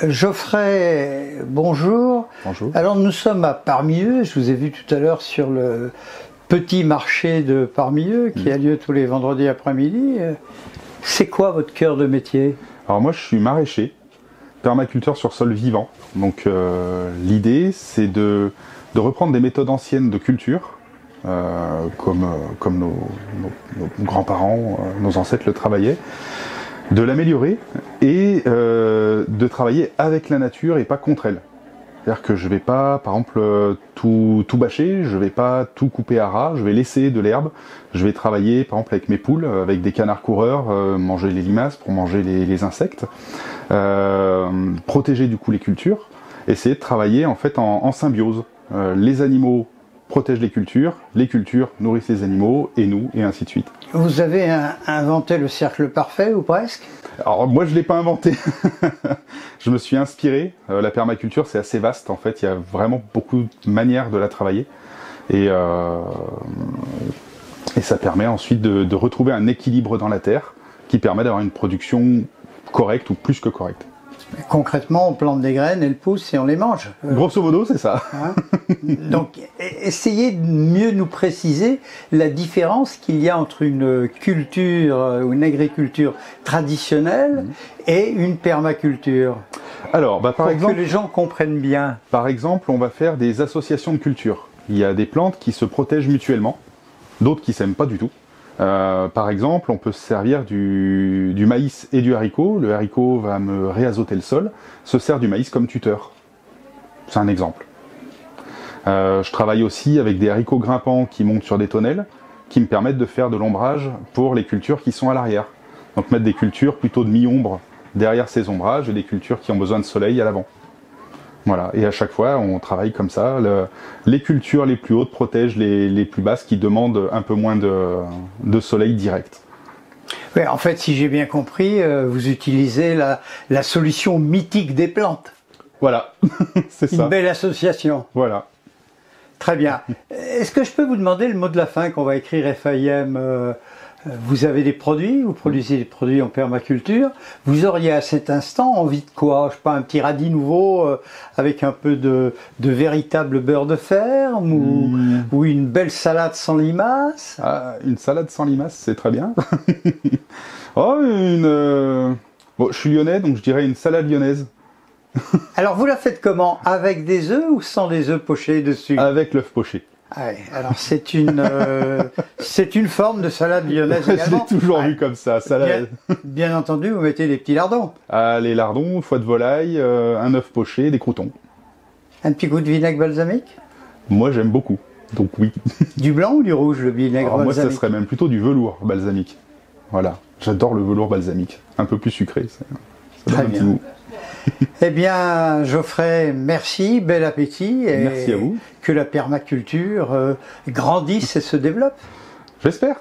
Geoffrey, bonjour. Bonjour. Alors nous sommes à Parmieux, je vous ai vu tout à l'heure sur le petit marché de Parmieux qui a lieu tous les vendredis après-midi. C'est quoi votre cœur de métier? Alors moi je suis maraîcher, permaculteur sur sol vivant. Donc l'idée c'est de reprendre des méthodes anciennes de culture, comme nos grands-parents, nos ancêtres le travaillaient, de l'améliorer et de travailler avec la nature et pas contre elle. C'est-à-dire que je vais pas, par exemple, tout bâcher, je vais pas tout couper à ras, je vais laisser de l'herbe, je vais travailler, par exemple, avec mes poules, avec des canards coureurs, manger les limaces pour manger les insectes, protéger du coup les cultures, essayer de travailler en fait en symbiose. Les animaux protègent les cultures nourrissent les animaux, et nous, et ainsi de suite. Vous avez inventé le cercle parfait, ou presque? Alors moi je l'ai pas inventé, je me suis inspiré, la permaculture c'est assez vaste en fait, il y a vraiment beaucoup de manières de la travailler, et ça permet ensuite de retrouver un équilibre dans la terre, qui permet d'avoir une production correcte ou plus que correcte. Concrètement, on plante des graines, elles poussent et on les mange. Grosso modo, c'est ça. Hein? Donc, essayez de mieux nous préciser la différence qu'il y a entre une culture ou une agriculture traditionnelle et une permaculture. Alors, par exemple, que les gens comprennent bien. Par exemple, on va faire des associations de cultures. Il y a des plantes qui se protègent mutuellement, d'autres qui s'aiment pas du tout. Par exemple, on peut se servir du maïs et du haricot. Le haricot va me réazoter le sol, se sert du maïs comme tuteur. C'est un exemple. Je travaille aussi avec des haricots grimpants qui montent sur des tonnelles, qui me permettent de faire de l'ombrage pour les cultures qui sont à l'arrière. Donc mettre des cultures plutôt de mi-ombre derrière ces ombrages et des cultures qui ont besoin de soleil à l'avant. Voilà, et à chaque fois on travaille comme ça. Les cultures les plus hautes protègent les plus basses qui demandent un peu moins de soleil direct. Oui, en fait, si j'ai bien compris, vous utilisez la solution mythique des plantes. Voilà, c'est ça. Une belle association. Voilà. Très bien. Est-ce que je peux vous demander le mot de la fin qu'on va écrire FAIM? Vous avez des produits, vous produisez des produits en permaculture. Vous auriez à cet instant envie de quoi? Je sais pas, un petit radis nouveau avec un peu de véritable beurre de ferme ou une belle salade sans limaces? Ah, une salade sans limaces, c'est très bien. Oh, bon, je suis lyonnais, donc je dirais une salade lyonnaise. Alors vous la faites comment? Avec des œufs ou sans des œufs pochés dessus? Avec l'œuf poché. Ouais, alors c'est une forme de salade lyonnaise également. Je l'ai toujours vu comme ça. Salade. Bien entendu, vous mettez des petits lardons. Ah, les lardons, foie de volaille, un œuf poché, des croûtons. Un petit coup de vinaigre balsamique? Moi j'aime beaucoup, donc oui. Du blanc ou du rouge, le vinaigre balsamique? Moi ça serait même plutôt du velours balsamique. Voilà, j'adore le velours balsamique. Un peu plus sucré, ça donne un petit goût. Eh bien, Geoffrey, merci, bel appétit. Et merci à vous. Que la permaculture grandisse et se développe. J'espère.